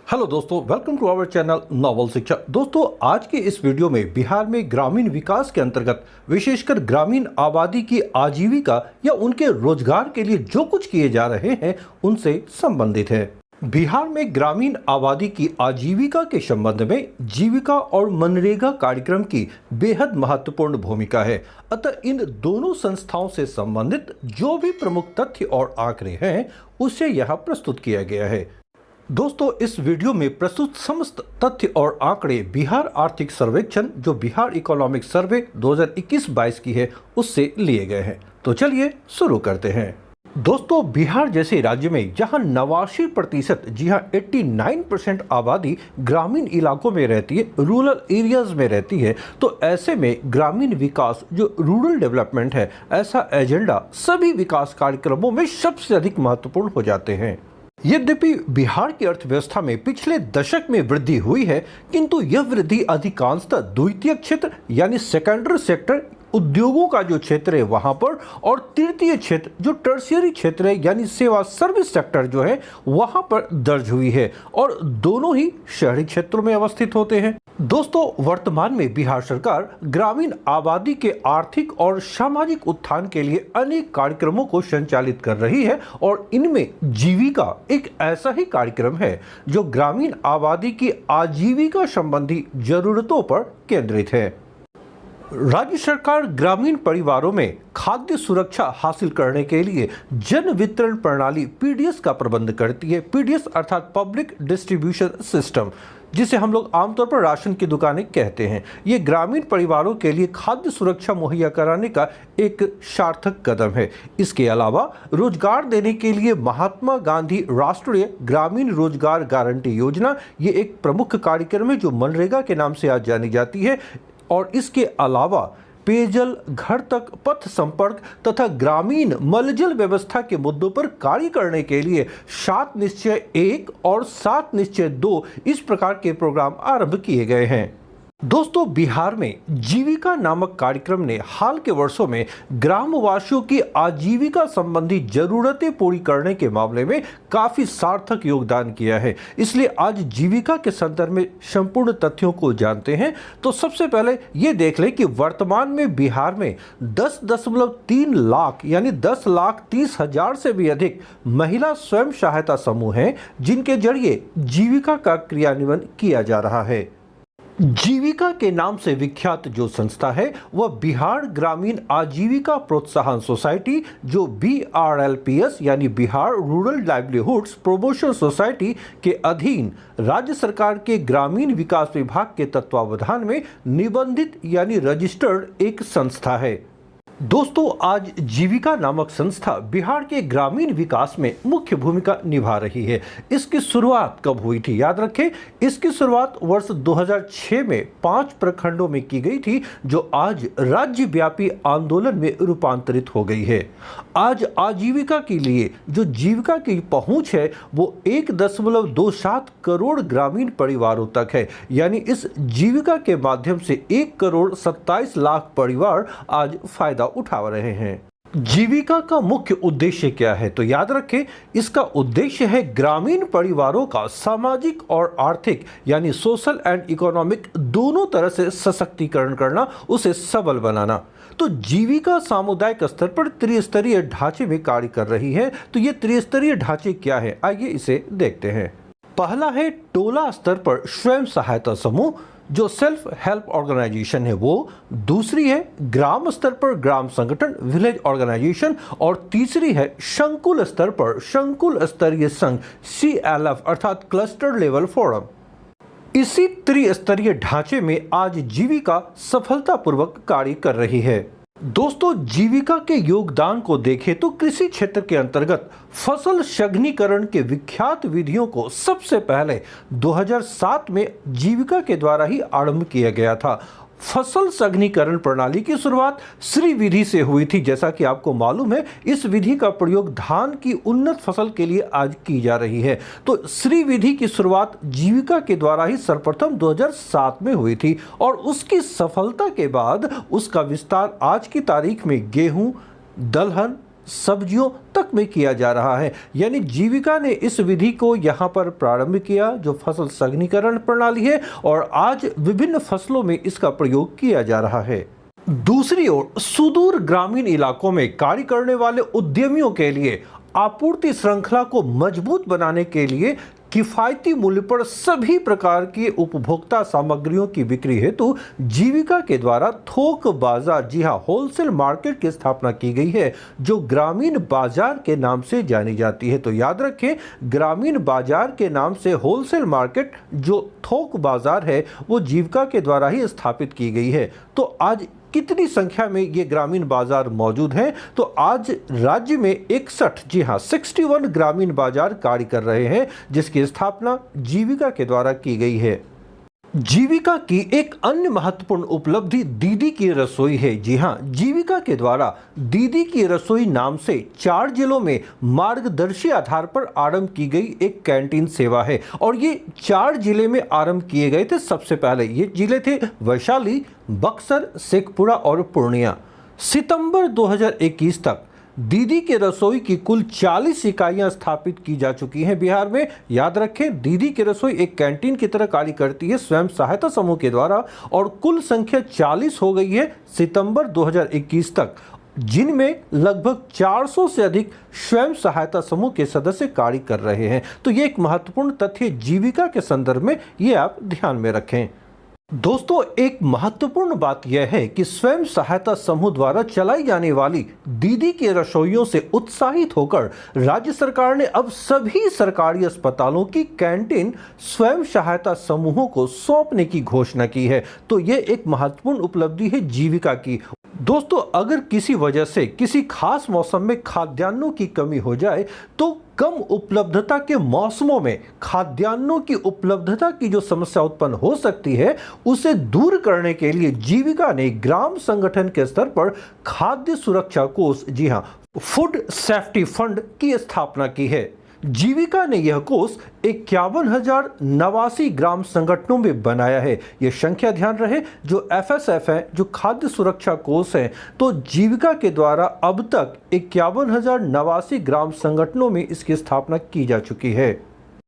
Hello दोस्तों, welcome to our channel novel Shiksha. दोस्तों, आज के इस वीडियो में बिहार में ग्रामीण विकास के अंतर्गत विशेषकर ग्रामीण आबादी की आजीविका या उनके रोजगार के लिए जो कुछ किए जा रहे हैं उनसे संबंधित है। बिहार में ग्रामीण आबादी की आजीविका के संबंध में जीविका और मनरेगा कार्यक्रम की बेहद महत्वपूर्ण भूमिका है। अतः इन दोनों संस्थाओं से संबंधित जो भी प्रमुख तथ्य और आंकड़े हैं उसे यहाँ प्रस्तुत किया गया है। दोस्तों, इस वीडियो में प्रस्तुत समस्त तथ्य और आंकड़े बिहार आर्थिक सर्वेक्षण जो बिहार इकोनॉमिक सर्वे 2021-22 की है उससे लिए गए हैं। तो चलिए शुरू करते हैं। दोस्तों, बिहार जैसे राज्य में जहां 89% जी हां 89% आबादी ग्रामीण इलाकों में रहती है, रूरल एरियाज में रहती है, तो ऐसे में ग्रामीण विकास जो रूरल डेवलपमेंट है, ऐसा एजेंडा सभी विकास कार्यक्रमों में सबसे अधिक महत्वपूर्ण हो जाते हैं। यद्यपि बिहार की अर्थव्यवस्था में पिछले दशक में वृद्धि हुई है, किंतु यह वृद्धि अधिकांशतः द्वितीयक क्षेत्र यानी सेकेंडरी सेक्टर उद्योगों का जो क्षेत्र है वहां पर, और तृतीय क्षेत्र जो टर्शियरी क्षेत्र है यानी सेवा सर्विस सेक्टर जो है वहां पर दर्ज हुई है, और दोनों ही शहरी क्षेत्रों में अवस्थित होते हैं। दोस्तों, वर्तमान में बिहार सरकार ग्रामीण आबादी के आर्थिक और सामाजिक उत्थान के लिए अनेक कार्यक्रमों को संचालित कर रही है, और इनमें जीविका एक ऐसा ही कार्यक्रम है जो ग्रामीण आबादी की आजीविका संबंधी जरूरतों पर केंद्रित है। राज्य सरकार ग्रामीण परिवारों में खाद्य सुरक्षा हासिल करने के लिए जन वितरण प्रणाली पीडीएस का प्रबंध करती है। पीडीएस अर्थात पब्लिक डिस्ट्रीब्यूशन सिस्टम, जिसे हम लोग आमतौर पर राशन की दुकानें कहते हैं। ये ग्रामीण परिवारों के लिए खाद्य सुरक्षा मुहैया कराने का एक सार्थक कदम है। इसके अलावा रोजगार देने के लिए महात्मा गांधी राष्ट्रीय ग्रामीण रोजगार गारंटी योजना ये एक प्रमुख कार्यक्रम है जो मनरेगा के नाम से आज जानी जाती है। और इसके अलावा पेयजल, घर तक पथ संपर्क तथा ग्रामीण मलजल व्यवस्था के मुद्दों पर कार्य करने के लिए 7 निश्चय 1 और 7 निश्चय 2 इस प्रकार के प्रोग्राम आरंभ किए गए हैं। दोस्तों, बिहार में जीविका नामक कार्यक्रम ने हाल के वर्षों में ग्रामवासियों की आजीविका संबंधी जरूरतें पूरी करने के मामले में काफी सार्थक योगदान किया है। इसलिए आज जीविका के संदर्भ में संपूर्ण तथ्यों को जानते हैं। तो सबसे पहले ये देख लें कि वर्तमान में बिहार में 10.3 लाख यानी 10,30,000 से भी अधिक महिला स्वयं सहायता समूह हैं जिनके जरिए जीविका का क्रियान्वयन किया जा रहा है। जीविका के नाम से विख्यात जो संस्था है वह बिहार ग्रामीण आजीविका प्रोत्साहन सोसाइटी जो BRLPS यानी Bihar rural livelihoods promotion society के अधीन राज्य सरकार के ग्रामीण विकास विभाग के तत्वावधान में निबंधित यानी रजिस्टर्ड एक संस्था है। दोस्तों, आज जीविका नामक संस्था बिहार के ग्रामीण विकास में मुख्य भूमिका निभा रही है। इसकी शुरुआत कब हुई थी? याद रखें, इसकी शुरुआत वर्ष 2006 में 5 प्रखंडों में की गई थी जो आज राज्यव्यापी आंदोलन में रूपांतरित हो गई है। आज आजीविका के लिए जो जीविका की पहुंच है वो 1.27 करोड़ ग्रामीण परिवारों तक है। यानी इस जीविका के माध्यम से 1,27,00,000 परिवार आज फायदा उठा रहे हैं। जीविका का मुख्य उद्देश्य क्या है? तो याद रखें, इसका उद्देश्य है ग्रामीण परिवारों का सामाजिक और आर्थिक यानी सोशल एंड इकोनॉमिक दोनों तरह से सशक्तिकरण करना, उसे सबल बनाना। तो जीविका सामुदायिक स्तर पर त्रिस्तरीय ढांचे में कार्य कर रही है। तो ये त्रिस्तरीय ढांचे क्या है, आइए इसे देखते हैं। पहला है टोला स्तर पर स्वयं सहायता समूह जो सेल्फ हेल्प ऑर्गेनाइजेशन है वो, दूसरी है ग्राम स्तर पर ग्राम संगठन विलेज ऑर्गेनाइजेशन, और तीसरी है संकुल स्तर पर संकुल स्तरीय संघ CLF अर्थात क्लस्टर लेवल फोरम। इसी त्रिस्तरीय ढांचे में आज जीविका सफलतापूर्वक कार्य कर रही है। दोस्तों, जीविका के योगदान को देखें तो कृषि क्षेत्र के अंतर्गत फसल सघनीकरण के विख्यात विधियों को सबसे पहले 2007 में जीविका के द्वारा ही आरंभ किया गया था। फसल सघनीकरण प्रणाली की शुरुआत श्री विधि से हुई थी। जैसा कि आपको मालूम है, इस विधि का प्रयोग धान की उन्नत फसल के लिए आज की जा रही है। तो श्री विधि की शुरुआत जीविका के द्वारा ही सर्वप्रथम 2007 में हुई थी, और उसकी सफलता के बाद उसका विस्तार आज की तारीख में गेहूं, दलहन, सब्जियों तक में किया जा रहा है। यानी जीविका ने इस विधि को यहाँ पर प्रारंभ किया जो फसल संघनीकरण प्रणाली है, और आज विभिन्न फसलों में इसका प्रयोग किया जा रहा है। दूसरी ओर सुदूर ग्रामीण इलाकों में कार्य करने वाले उद्यमियों के लिए आपूर्ति श्रृंखला को मजबूत बनाने के लिए किफायती मूल्य पर सभी प्रकार की उपभोक्ता सामग्रियों की बिक्री हेतु जीविका के द्वारा थोक बाजार, जी हां, होलसेल मार्केट की स्थापना की गई है जो ग्रामीण बाजार के नाम से जानी जाती है। तो याद रखें, ग्रामीण बाजार के नाम से होलसेल मार्केट जो थोक बाजार है वो जीविका के द्वारा ही स्थापित की गई है। तो आज कितनी संख्या में ये ग्रामीण बाजार मौजूद हैं? तो आज राज्य में 61, जी हां, 61 ग्रामीण बाजार कार्य कर रहे हैं जिसकी स्थापना जीविका के द्वारा की गई है। जीविका की एक अन्य महत्वपूर्ण उपलब्धि दीदी की रसोई है। जी हां, जीविका के द्वारा दीदी की रसोई नाम से 4 जिलों में मार्गदर्शी आधार पर आरंभ की गई एक कैंटीन सेवा है, और ये 4 जिले में आरंभ किए गए थे। सबसे पहले ये जिले थे वैशाली, बक्सर, शेखपुरा और पूर्णिया। सितंबर 2021 तक दीदी की रसोई की कुल 40 इकाइयां स्थापित की जा चुकी हैं बिहार में। याद रखें, दीदी की रसोई एक कैंटीन की तरह कार्य करती है स्वयं सहायता समूह के द्वारा, और कुल संख्या 40 हो गई है सितंबर 2021 तक, जिनमें लगभग 400 से अधिक स्वयं सहायता समूह के सदस्य कार्य कर रहे हैं। तो ये एक महत्वपूर्ण तथ्य जीविका के संदर्भ में ये आप ध्यान में रखें। दोस्तों, एक महत्वपूर्ण बात यह है कि स्वयं सहायता समूह द्वारा चलाई जाने वाली दीदी की रसोइयों से उत्साहित होकर राज्य सरकार ने अब सभी सरकारी अस्पतालों की कैंटीन स्वयं सहायता समूहों को सौंपने की घोषणा की है। तो यह एक महत्वपूर्ण उपलब्धि है जीविका की। दोस्तों, अगर किसी वजह से किसी खास मौसम में खाद्यान्नों की कमी हो जाए तो कम उपलब्धता के मौसमों में खाद्यान्नों की उपलब्धता की जो समस्या उत्पन्न हो सकती है उसे दूर करने के लिए जीविका ने ग्राम संगठन के स्तर पर खाद्य सुरक्षा कोष, जी हां, फूड सेफ्टी फंड की स्थापना की है। जीविका ने यह कोष 51,089 ग्राम संगठनों में बनाया है। यह संख्या ध्यान रहे जो FSF है, जो खाद्य सुरक्षा कोष है, तो जीविका के द्वारा अब तक 51,089 ग्राम संगठनों में इसकी स्थापना की जा चुकी है।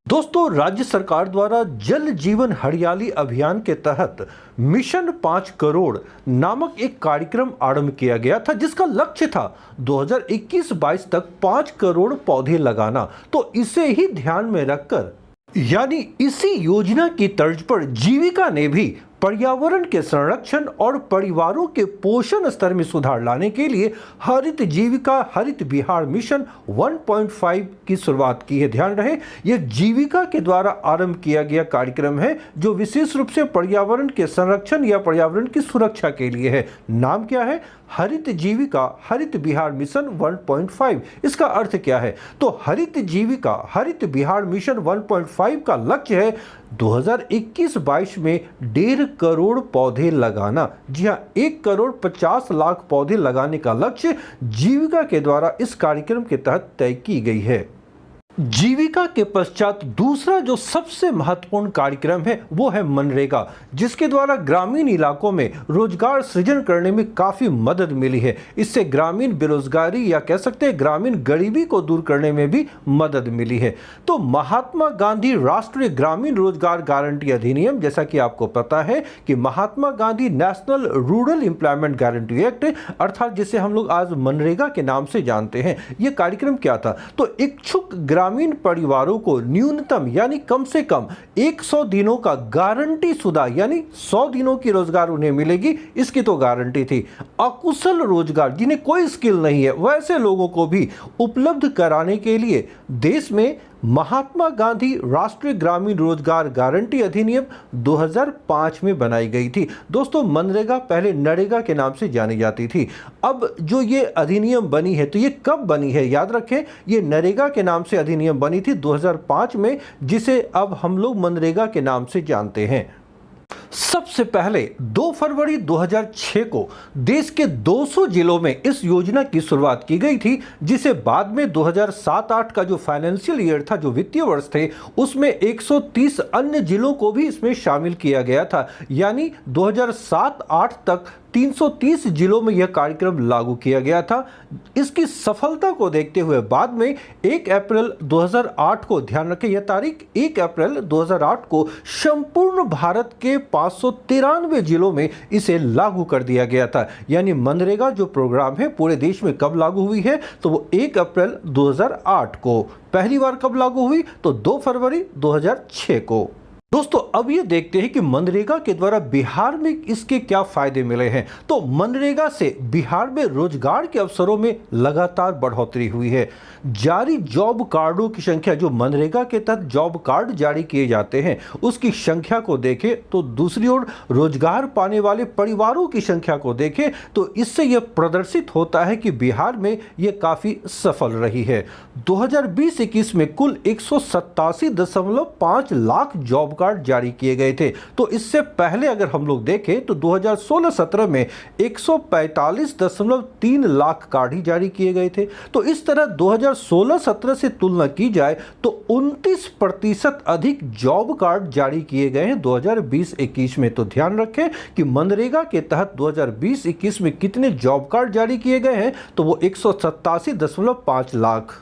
दोस्तों, राज्य सरकार द्वारा जल जीवन हरियाली अभियान के तहत मिशन 5 करोड़ नामक एक कार्यक्रम आरंभ किया गया था जिसका लक्ष्य था 2021-22 तक 5 करोड़ पौधे लगाना। तो इसे ही ध्यान में रखकर, यानी इसी योजना की तर्ज पर जीविका ने भी पर्यावरण के संरक्षण और परिवारों के पोषण स्तर में सुधार लाने के लिए हरित जीविका हरित बिहार मिशन 1.5 की शुरुआत की है। ध्यान रहे, यह जीविका के द्वारा आरंभ किया गया कार्यक्रम है जो विशेष रूप से पर्यावरण के संरक्षण या पर्यावरण की सुरक्षा के लिए है। नाम क्या है? हरित जीविका हरित बिहार मिशन 1.5। इसका अर्थ क्या है? तो हरित जीविका हरित बिहार मिशन 1.5 का लक्ष्य है 2021-22 में 1.5 करोड़ पौधे लगाना। जी हां, 1,50,00,000 पौधे लगाने का लक्ष्य जीविका के द्वारा इस कार्यक्रम के तहत तय की गई है। जीविका के पश्चात दूसरा जो सबसे महत्वपूर्ण कार्यक्रम है वो है मनरेगा, जिसके द्वारा ग्रामीण इलाकों में रोजगार सृजन करने में काफी मदद मिली है। इससे ग्रामीण बेरोजगारी या कह सकते हैं ग्रामीण गरीबी को दूर करने में भी मदद मिली है। तो महात्मा गांधी राष्ट्रीय ग्रामीण रोजगार गारंटी अधिनियम, जैसा कि आपको पता है कि Mahatma Gandhi national rural employment guarantee act, अर्थात जिसे हम लोग आज मनरेगा के नाम से जानते हैं, यह कार्यक्रम क्या था? तो इच्छुक ग्रामीण परिवारों को न्यूनतम यानी कम से कम 100 दिनों का गारंटी शुदा यानी 100 दिनों की रोजगार उन्हें मिलेगी, इसकी तो गारंटी थी। अकुशल रोजगार, जिन्हें कोई स्किल नहीं है, वैसे लोगों को भी उपलब्ध कराने के लिए देश में महात्मा गांधी राष्ट्रीय ग्रामीण रोजगार गारंटी अधिनियम 2005 में बनाई गई थी। दोस्तों, मनरेगा पहले नरेगा के नाम से जानी जाती थी। अब जो ये अधिनियम बनी है, तो ये कब बनी है? याद रखें, ये नरेगा के नाम से अधिनियम बनी थी 2005 में, जिसे अब हम लोग मनरेगा के नाम से जानते हैं। सबसे पहले 2 फरवरी 2006 को देश के 200 जिलों में इस योजना की शुरुआत की गई थी, जिसे बाद में 2007-8 का जो फाइनेंशियल ईयर था, जो वित्तीय वर्ष थे, उसमें 130 अन्य जिलों को भी इसमें शामिल किया गया था। यानी 2007-8 तक 330 जिलों में यह कार्यक्रम लागू किया गया था। इसकी सफलता को देखते हुए बाद में 1 अप्रैल 2008 को, ध्यान रखें यह तारीख, 1 अप्रैल 2008 को संपूर्ण भारत के 593 जिलों में इसे लागू कर दिया गया था। यानी मनरेगा जो प्रोग्राम है पूरे देश में कब लागू हुई है, तो वो 1 अप्रैल 2008 को। पहली बार कब लागू हुई, तो 2 फरवरी 2006 को। दोस्तों अब ये देखते हैं कि मनरेगा के द्वारा बिहार में इसके क्या फायदे मिले हैं। तो मनरेगा से बिहार में रोजगार के अवसरों में लगातार बढ़ोतरी हुई है। जारी जॉब कार्डों की संख्या, जो मनरेगा के तहत जॉब कार्ड जारी किए जाते हैं, उसकी संख्या को देखें तो दूसरी ओर रोजगार पाने वाले परिवारों की संख्या को देखें तो इससे यह प्रदर्शित होता है कि बिहार में यह काफी सफल रही है। 2020-21 में कुल 187.5 लाख जॉब कार्ड जारी किए गए थे। तो इससे पहले अगर हम लोग देखें तो 2016-17 में 145.3 लाख कार्ड ही जारी किए गए थे। तो इस तरह 2016-17 से तुलना की जाए तो 29% अधिक जॉब कार्ड जारी किए गए हैं 2020-21 में। तो ध्यान रखें कि मनरेगा के तहत 2020-21 में कितने जॉब कार्ड जारी किए गए हैं, तो वो 187.5 लाख।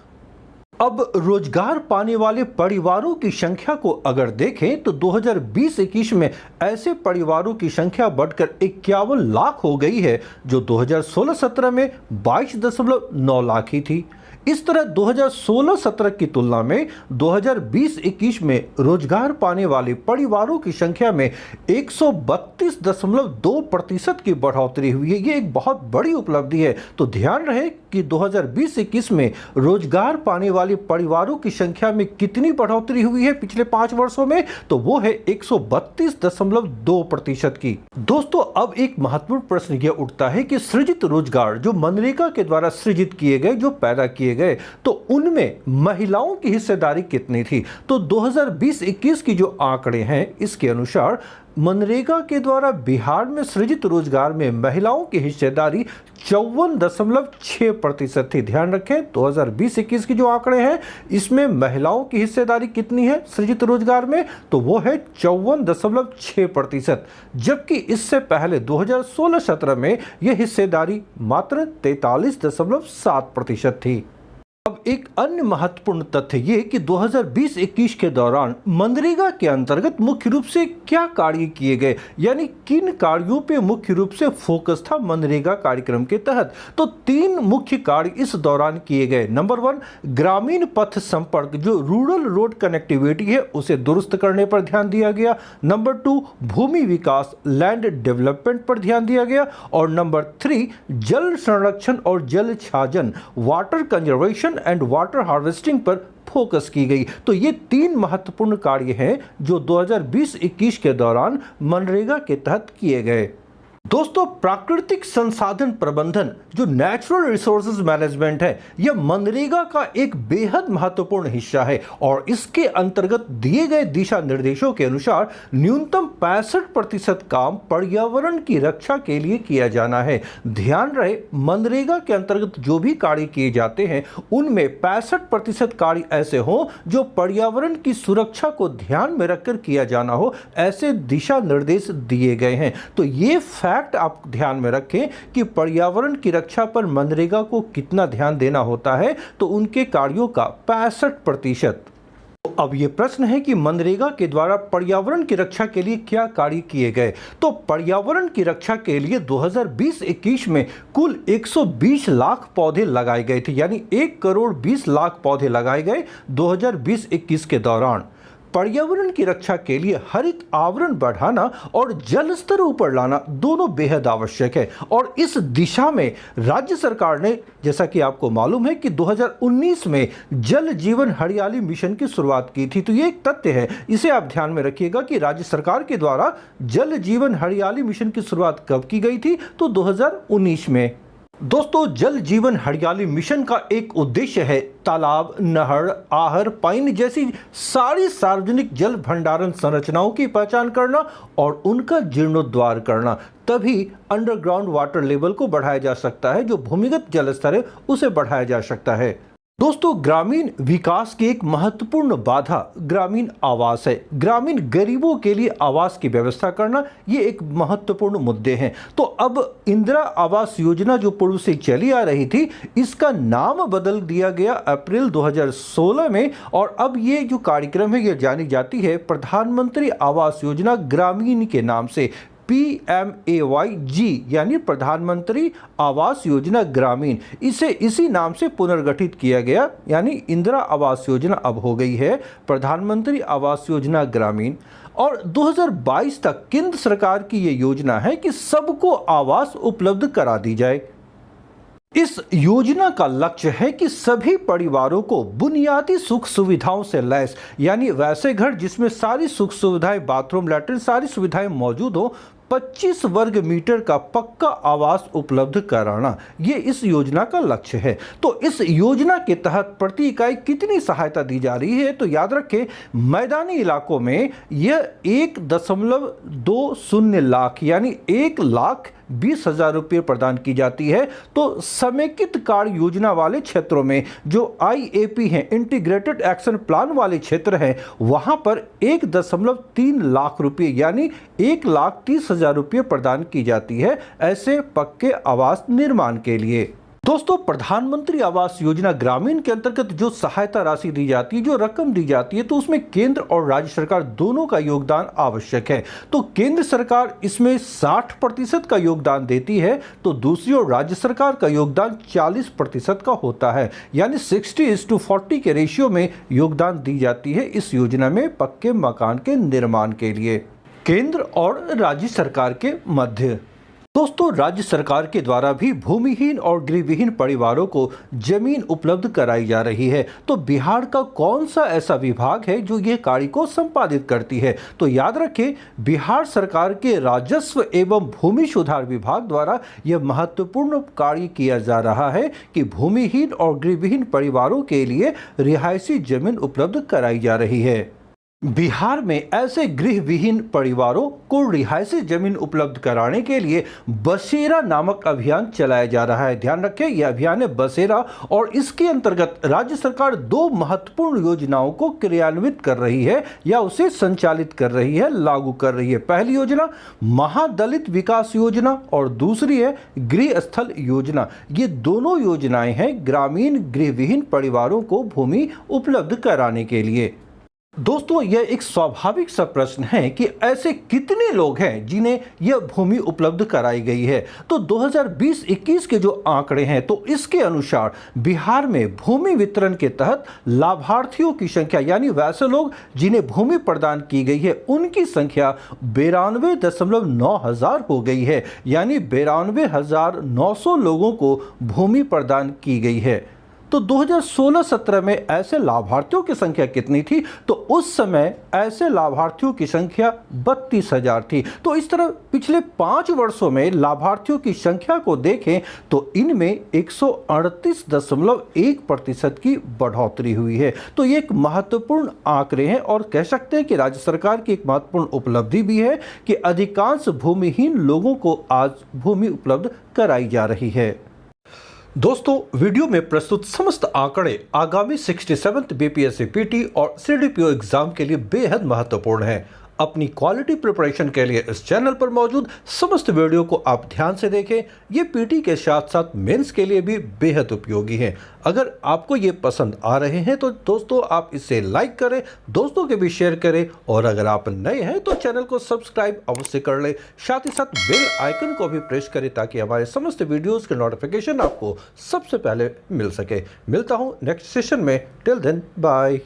अब रोजगार पाने वाले परिवारों की संख्या को अगर देखें तो 2020-21 में ऐसे परिवारों की संख्या बढ़कर 51 लाख हो गई है, जो 2016-17 में 22.9 लाख ही थी। इस तरह 2016-17 की तुलना में 2020-21 में रोजगार पाने वाले परिवारों की संख्या में 132.2% की बढ़ोतरी हुई है। ये एक बहुत बड़ी उपलब्धि है। तो ध्यान रहे कि 2020-21 में रोजगार पाने वाले परिवारों की संख्या में कितनी बढ़ोतरी हुई है पिछले 5 वर्षों में, तो वो है 132.2% की। दोस्तों अब एक महत्वपूर्ण प्रश्न यह उठता है कि सृजित रोजगार जो मनरेगा के द्वारा सृजित किए गए, जो पैदा किए गए, तो उनमें महिलाओं की हिस्सेदारी कितनी थी। तो 2020-21 की जो आंकड़े हैं इसके अनुसार मनरेगा के द्वारा बिहार में सृजित रोजगार में महिलाओं की हिस्सेदारी 54.6% थी। ध्यान रखें 2020-21 की जो आंकड़े हैं इसमें महिलाओं की हिस्सेदारी कितनी है सृजित रोजगार में, तो वो है 54.6%। जबकि इससे पहले 2016-17 में यह हिस्सेदारी मात्र 43.7% थी। अब एक अन्य महत्वपूर्ण तथ्य ये कि 2020-21 के दौरान मनरेगा के अंतर्गत मुख्य रूप से क्या कार्य किए गए, यानी किन कार्यों पे मुख्य रूप से फोकस था मनरेगा कार्यक्रम के तहत। तो 3 मुख्य कार्य इस दौरान किए गए। नंबर 1, ग्रामीण पथ संपर्क, जो रूरल रोड कनेक्टिविटी है उसे दुरुस्त करने पर ध्यान दिया गया। नंबर 2, भूमि विकास, लैंड डेवलपमेंट पर ध्यान दिया गया। और नंबर 3, जल संरक्षण और जल छाजन, water conservation and water harvesting पर फोकस की गई। तो ये 3 महत्वपूर्ण कार्य हैं जो 2020-21 के दौरान मनरेगा के तहत किए गए। दोस्तों प्राकृतिक संसाधन प्रबंधन, जो नेचुरल रिसोर्सेज मैनेजमेंट है, यह मनरेगा का एक बेहद महत्वपूर्ण हिस्सा है और इसके अंतर्गत दिए गए दिशा निर्देशों के अनुसार न्यूनतम 65% काम पर्यावरण की रक्षा के लिए किया जाना है। ध्यान रहे मनरेगा के अंतर्गत जो भी कार्य किए जाते हैं उनमें 65% कार्य ऐसे हों जो पर्यावरण की सुरक्षा को ध्यान में रखकर किया जाना हो, ऐसे दिशा निर्देश दिए गए हैं। तो ये फैक्ट आप ध्यान में रखें कि पर्यावरण की रक्षा पर मनरेगा को कितना ध्यान देना होता है, तो उनके कार्यों का 65%। अब ये प्रश्न है कि मनरेगा के द्वारा पर्यावरण की रक्षा के लिए क्या कार्य किए गए। तो पर्यावरण की रक्षा के लिए 2020-21 में कुल 120 लाख पौधे लगाए गए थे, यानी 1 करोड़ 20 लाख पौधे लगाए गए 2020-21 के दौरान। पर्यावरण की रक्षा के लिए हरित आवरण बढ़ाना और जल स्तर ऊपर लाना दोनों बेहद आवश्यक है और इस दिशा में राज्य सरकार ने, जैसा कि आपको मालूम है कि 2019 में जल जीवन हरियाली मिशन की शुरुआत की थी। तो ये एक तथ्य है, इसे आप ध्यान में रखिएगा कि राज्य सरकार के द्वारा जल जीवन हरियाली मिशन की शुरुआत कब की गई थी, तो 2019 में। दोस्तों, जल जीवन हरियाली मिशन का एक उद्देश्य है तालाब, नहर, आहर, पाइन जैसी सारी सार्वजनिक जल भंडारण संरचनाओं की पहचान करना और उनका जीर्णोद्धार करना। तभी अंडरग्राउंड वाटर लेवल को बढ़ाया जा सकता है, जो भूमिगत जल स्तर है उसे बढ़ाया जा सकता है। दोस्तों, ग्रामीण विकास की एक महत्वपूर्ण बाधा ग्रामीण आवास है। ग्रामीण गरीबों के लिए आवास की व्यवस्था करना ये एक महत्वपूर्ण मुद्दे हैं। तो अब इंदिरा आवास योजना जो पूर्व से चली आ रही थी, इसका नाम बदल दिया गया अप्रैल 2016 में, और अब ये जो कार्यक्रम है ये जानी जाती है प्रधानमंत्री आवास योजना ग्रामीण के नाम से, PMAYG यानी प्रधानमंत्री आवास योजना ग्रामीण। इसे इसी नाम से पुनर्गठित किया गया, यानी इंदिरा आवास योजना अब हो गई है प्रधानमंत्री आवास योजना ग्रामीण। और 2022 तक केंद्र सरकार की ये योजना है कि सबको आवास उपलब्ध करा दी जाए। इस योजना का लक्ष्य है कि सभी परिवारों को बुनियादी सुख सुविधाओं से लैस, यानी वैसे घर जिसमें सारी सुख सुविधाएं, बाथरूम, लैट्रिन, सारी सुविधाएं मौजूद हो, 25 वर्ग मीटर का पक्का आवास उपलब्ध कराना, ये इस योजना का लक्ष्य है। तो इस योजना के तहत प्रति इकाई कितनी सहायता दी जा रही है, तो याद रखें मैदानी इलाकों में यह 1.20 लाख यानी 1,20,000 रुपये प्रदान की जाती है। तो समेकित कार्य योजना वाले क्षेत्रों में जो IAP हैं, इंटीग्रेटेड एक्शन प्लान वाले क्षेत्र हैं, वहां पर 1.3 लाख रुपये यानी 1,30,000 रुपये प्रदान की जाती है ऐसे पक्के आवास निर्माण के लिए। दोस्तों, प्रधानमंत्री आवास योजना ग्रामीण के अंतर्गत जो सहायता राशि दी जाती है, जो रकम दी जाती है, तो उसमें केंद्र और राज्य सरकार दोनों का योगदान आवश्यक है। तो केंद्र सरकार इसमें 60% का योगदान देती है, तो दूसरी ओर राज्य सरकार का योगदान 40% का होता है, यानी 60:40 के रेशियो में योगदान दी जाती है इस योजना में पक्के मकान के निर्माण के लिए केंद्र और राज्य सरकार के मध्य। दोस्तों, राज्य सरकार के द्वारा भी भूमिहीन और गृहविहीन परिवारों को जमीन उपलब्ध कराई जा रही है। तो बिहार का कौन सा ऐसा विभाग है जो ये कार्य को संपादित करती है, तो याद रखें बिहार सरकार के राजस्व एवं भूमि सुधार विभाग द्वारा यह महत्वपूर्ण कार्य किया जा रहा है कि भूमिहीन और गृहविहीन परिवारों के लिए रिहायशी जमीन उपलब्ध कराई जा रही है। बिहार में ऐसे गृहविहीन परिवारों को रिहायशी जमीन उपलब्ध कराने के लिए बसेरा नामक अभियान चलाया जा रहा है। ध्यान रखें, यह अभियान है बसेरा, और इसके अंतर्गत राज्य सरकार 2 महत्वपूर्ण योजनाओं को क्रियान्वित कर रही है या उसे संचालित कर रही है, लागू कर रही है। पहली योजना महादलित विकास योजना और दूसरी है गृह स्थल योजना। ये दोनों योजनाएं हैं ग्रामीण गृहविहीन परिवारों को भूमि उपलब्ध कराने के लिए। दोस्तों, यह एक स्वाभाविक सा प्रश्न है कि ऐसे कितने लोग हैं जिन्हें यह भूमि उपलब्ध कराई गई है। तो 2020-21 के जो आंकड़े हैं, तो इसके अनुसार बिहार में भूमि वितरण के तहत लाभार्थियों की संख्या, यानी वैसे लोग जिन्हें भूमि प्रदान की गई है, उनकी संख्या 92.9 हजार हो गई है, यानी 92,900 लोगों को भूमि प्रदान की गई है। तो 2016-17 में ऐसे लाभार्थियों की संख्या कितनी थी, तो उस समय ऐसे लाभार्थियों की संख्या 32,000 थी। तो इस तरह पिछले 5 वर्षों में लाभार्थियों की संख्या को देखें तो इनमें 138.1% की बढ़ोतरी हुई है। तो ये एक महत्वपूर्ण आंकड़े हैं और कह सकते हैं कि राज्य सरकार की एक महत्वपूर्ण उपलब्धि भी है कि अधिकांश भूमिहीन लोगों को आज भूमि उपलब्ध कराई जा रही है। दोस्तों, वीडियो में प्रस्तुत समस्त आंकड़े आगामी 67th BPSC PT और CDPO एग्जाम के लिए बेहद महत्वपूर्ण हैं। अपनी क्वालिटी प्रिपरेशन के लिए इस चैनल पर मौजूद समस्त वीडियो को आप ध्यान से देखें। ये PT के साथ साथ मेंस के लिए भी बेहद उपयोगी हैं। अगर आपको ये पसंद आ रहे हैं तो दोस्तों आप इसे लाइक करें, दोस्तों के भी शेयर करें, और अगर आप नए हैं तो चैनल को सब्सक्राइब अवश्य कर लें। साथ ही साथ बेल आइकन को भी प्रेस करें ताकि हमारे समस्त वीडियोज़ के नोटिफिकेशन आपको सबसे पहले मिल सके। मिलता हूँ नेक्स्ट सेशन में। Till then, bye.